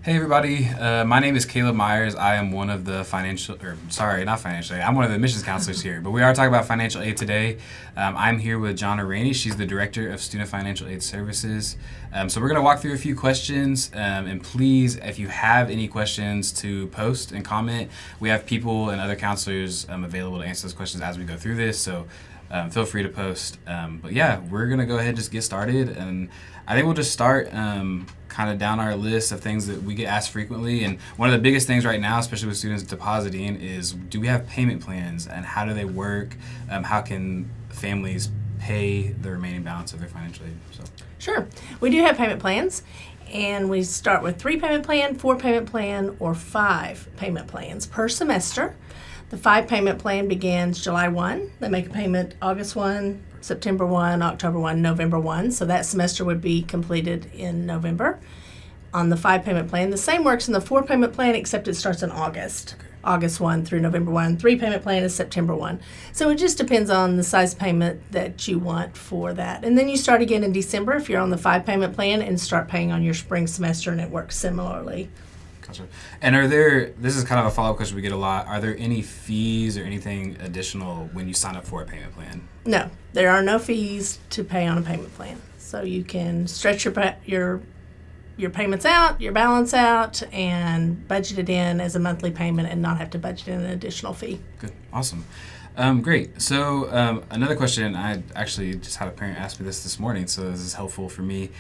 Hey everybody, my name is Kaleb Miears. I am one of the not financial aid, I'm one of the admissions counselors here, but we are talking about financial aid today. I'm here with Jonna Raney. She's the Director of Student Financial Aid Services. So we're going to walk through a few questions, and please, if you have any questions to post and comment, we have people and other counselors available to answer those questions as we go through this, so feel free to post. But yeah, we're going to go ahead and just get started, and I think we'll just start kind of down our list of things that we get asked frequently. And one of the biggest things right now, especially with students depositing, is do we have payment plans and how do they work? How can families pay the remaining balance of their financial aid? So. Sure. We do have payment plans, and we start with 3 payment plan, 4 payment plan, or 5 payment plans per semester. The 5 payment plan begins July 1. They make a payment August 1, September 1, October 1, November 1. So that semester would be completed in November. On the 5 payment plan, the same works in the 4 payment plan, except it starts in August. Okay. August 1 through November 1. 3 payment plan is September 1. So it just depends on the size payment that you want for that. And then you start again in December if you're on the 5 payment plan and start paying on your spring semester, and it works similarly. Gotcha. And this is kind of a follow-up question we get a lot, are there any fees or anything additional when you sign up for a payment plan? No, there are no fees to pay on a payment plan. So you can stretch your payments out, your balance out, and budget it in as a monthly payment and not have to budget in an additional fee. Good. Awesome. Great. So another question, I actually just had a parent ask me this morning, so this is helpful for me.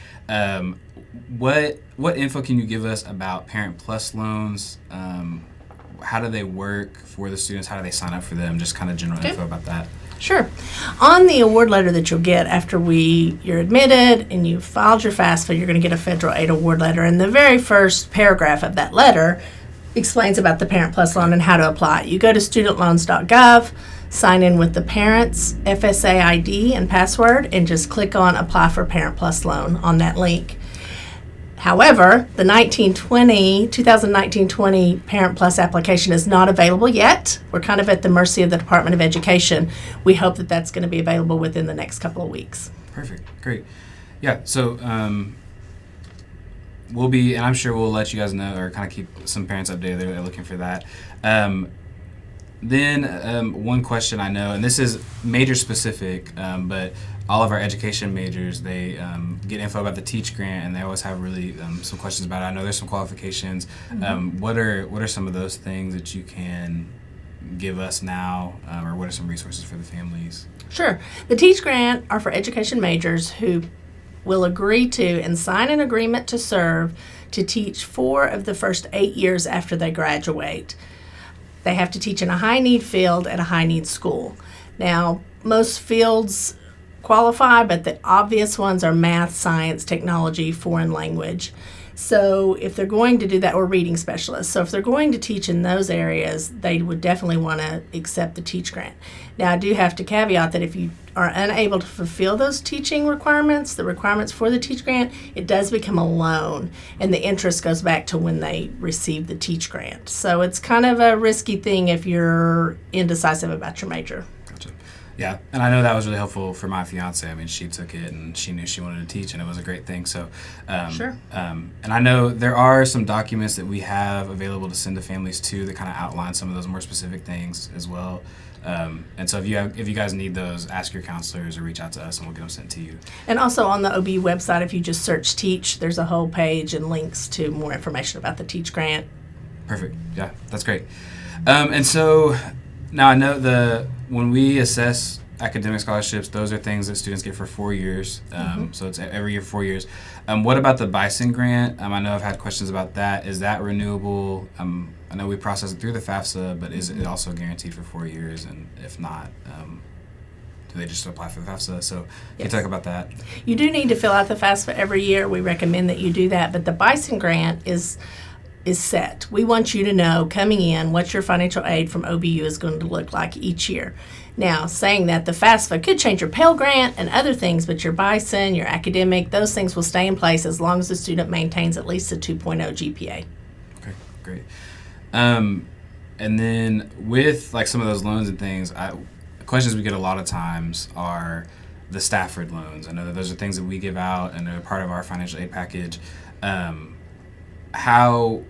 What info can you give us about Parent Plus loans? How do they work for the students? How do they sign up for them? Just kind of general info about that. Sure. On the award letter that you'll get after you're admitted and you've filed your FAFSA, you're going to get a federal aid award letter. And the very first paragraph of that letter explains about the Parent Plus loan and how to apply. You go to studentloans.gov, sign in with the parent's FSA ID and password, and just click on Apply for Parent Plus Loan on that link. However, the 2019-20 Parent Plus application is not available yet. We're kind of at the mercy of the Department of Education. We hope that that's going to be available within the next couple of weeks. Perfect. Great. Yeah, so we'll be, and I'm sure we'll let you guys know or kind of keep some parents updated. They're looking for that. Then one question I know, and this is major specific, but all of our education majors, they get info about the Teach Grant, and they always have really some questions about it. I know there's some qualifications. Mm-hmm. What are some of those things that you can give us now, or what are some resources for the families? Sure. The Teach Grant are for education majors who will agree to and sign an agreement to serve to teach 4 of the first 8 years after they graduate. They have to teach in a high-need field at a high-need school. Now, most fields qualify, but the obvious ones are math, science, technology, foreign language. So if they're going to do that, or reading specialists. So if they're going to teach in those areas, they would definitely want to accept the Teach Grant. Now, I do have to caveat that if you are unable to fulfill those teaching requirements, the requirements for the Teach Grant, it does become a loan, and the interest goes back to when they receive the Teach Grant. So it's kind of a risky thing if you're indecisive about your major. Gotcha. Yeah, and I know that was really helpful for my fiance. I mean, she took it and she knew she wanted to teach, and it was a great thing. So, Sure. And I know there are some documents that we have available to send to families too that kind of outline some of those more specific things as well. And so if you guys need those, ask your counselors or reach out to us, and we'll get them sent to you. And also on the OBU website, if you just search Teach, there's a whole page and links to more information about the Teach Grant. Perfect. Yeah, that's great. And so now I know when we assess academic scholarships, those are things that students get for 4 years. So it's every year 4 years. What about the Bison Grant? I know I've had questions about that. Is that renewable? I know we process it through the FAFSA, but is it also guaranteed for 4 years? And if not, do they just apply for the FAFSA? So can you talk about that? You do need to fill out the FAFSA every year. We recommend that you do that. But the Bison Grant is set. We want you to know coming in what your financial aid from OBU is going to look like each year. Now, saying that, the FAFSA could change your Pell Grant and other things, but your Bison, your academic, those things will stay in place as long as the student maintains at least a 2.0 GPA. Okay, great. And then with like some of those loans and things, questions we get a lot of times are the Stafford loans. I know that those are things that we give out and they're part of our financial aid package. how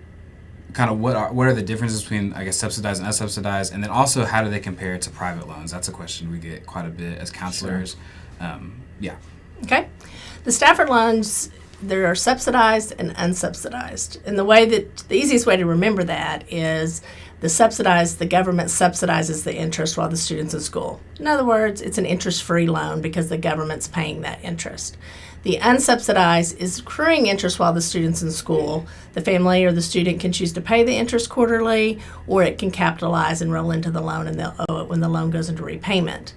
kind of what are the differences between, I guess, subsidized and unsubsidized, and then also how do they compare to private loans? That's a question we get quite a bit as counselors. Sure. Yeah. Okay. The Stafford loans, there are subsidized and unsubsidized. And the easiest way to remember that is the government subsidizes the interest while the student's in school. In other words, it's an interest-free loan because the government's paying that interest. The unsubsidized is accruing interest while the student's in school. The family or the student can choose to pay the interest quarterly, or it can capitalize and roll into the loan, and they'll owe it when the loan goes into repayment.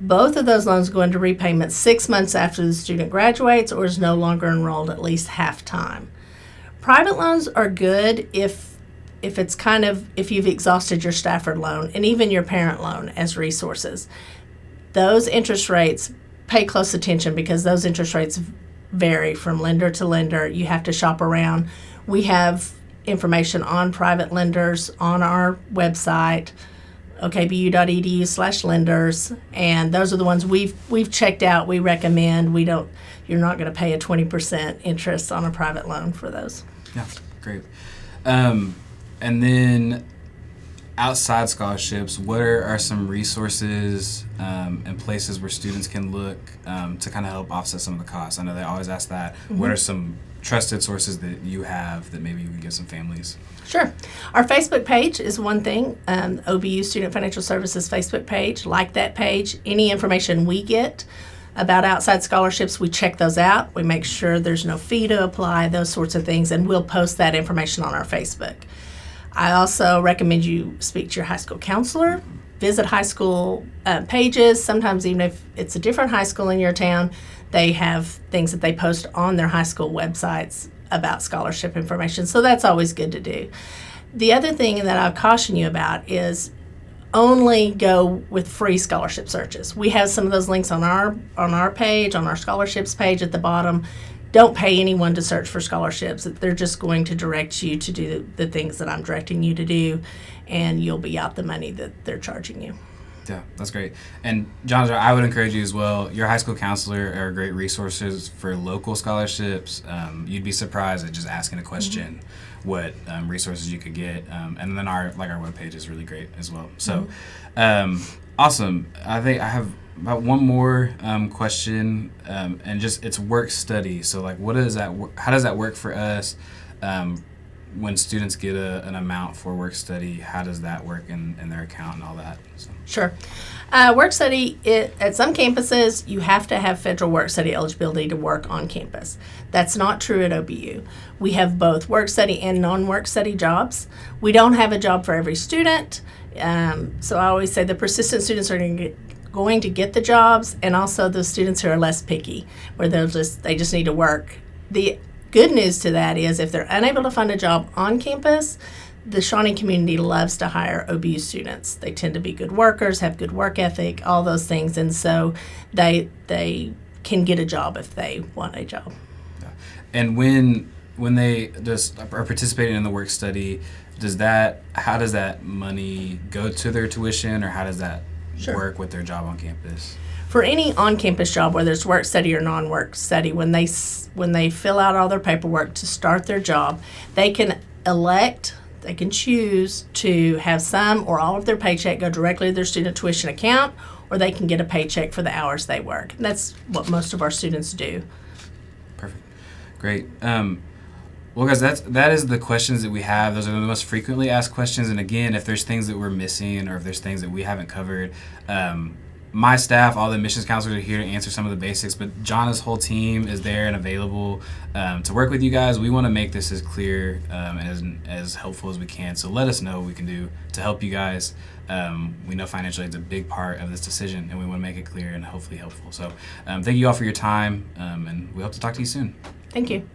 Both of those loans go into repayment 6 months after the student graduates or is no longer enrolled at least half time. Private loans are good if you've exhausted your Stafford loan and even your parent loan as resources. Those interest rates, pay close attention because those interest rates vary from lender to lender. You have to shop around. We have information on private lenders on our website, okbu.edu/lenders, and those are the ones we've checked out. We recommend. You're not going to pay a 20% interest on a private loan for those. Yeah, great. And then outside scholarships, what are some resources and places where students can look to kind of help offset some of the costs? I know they always ask that. Mm-hmm. What are some trusted sources that you have that maybe you can give some families? Sure. Our Facebook page is one thing, OBU Student Financial Services Facebook page. Like that page, any information we get about outside scholarships, we check those out. We make sure there's no fee to apply, those sorts of things, and we'll post that information on our Facebook. I also recommend you speak to your high school counselor, visit high school pages. Sometimes even if it's a different high school in your town, they have things that they post on their high school websites about scholarship information. So that's always good to do. The other thing that I'll caution you about is only go with free scholarship searches. We have some of those links on our page, on our scholarships page at the bottom. Don't pay anyone to search for scholarships. They're just going to direct you to do the things that I'm directing you to do, and you'll be out the money that they're charging you. Yeah, that's great. And Jonna, I would encourage you as well. Your high school counselor are great resources for local scholarships. You'd be surprised at just asking a question what resources you could get. And then our webpage is really great as well. So awesome. I think I have about one more question, and just it's work study. So like, what is that? How does that work for us? When students get an amount for work study, how does that work in their account and all that? So. Sure. Work study, at some campuses, you have to have federal work study eligibility to work on campus. That's not true at OBU. We have both work study and non-work study jobs. We don't have a job for every student. So I always say the persistent students are going to get the jobs, and also the students who are less picky, where they just need to work. The good news to that is if they're unable to find a job on campus, the Shawnee community loves to hire OBU students. They tend to be good workers, have good work ethic, all those things, and so they can get a job if they want a job. Yeah. And when they just are participating in the work study, how does that money go to their tuition, or how does that work with their job on campus? For any on-campus job, whether it's work study or non-work study, when they fill out all their paperwork to start their job, they can choose to have some or all of their paycheck go directly to their student tuition account, or they can get a paycheck for the hours they work. And that's what most of our students do. Perfect. Great. Well, guys, that is the questions that we have. Those are the most frequently asked questions. And again, if there's things that we're missing or if there's things that we haven't covered, my staff, all the admissions counselors are here to answer some of the basics, but Jonna's whole team is there and available to work with you guys. We want to make this as clear and as helpful as we can. So let us know what we can do to help you guys. We know financial aid is a big part of this decision, and we want to make it clear and hopefully helpful. So thank you all for your time, and we hope to talk to you soon. Thank you.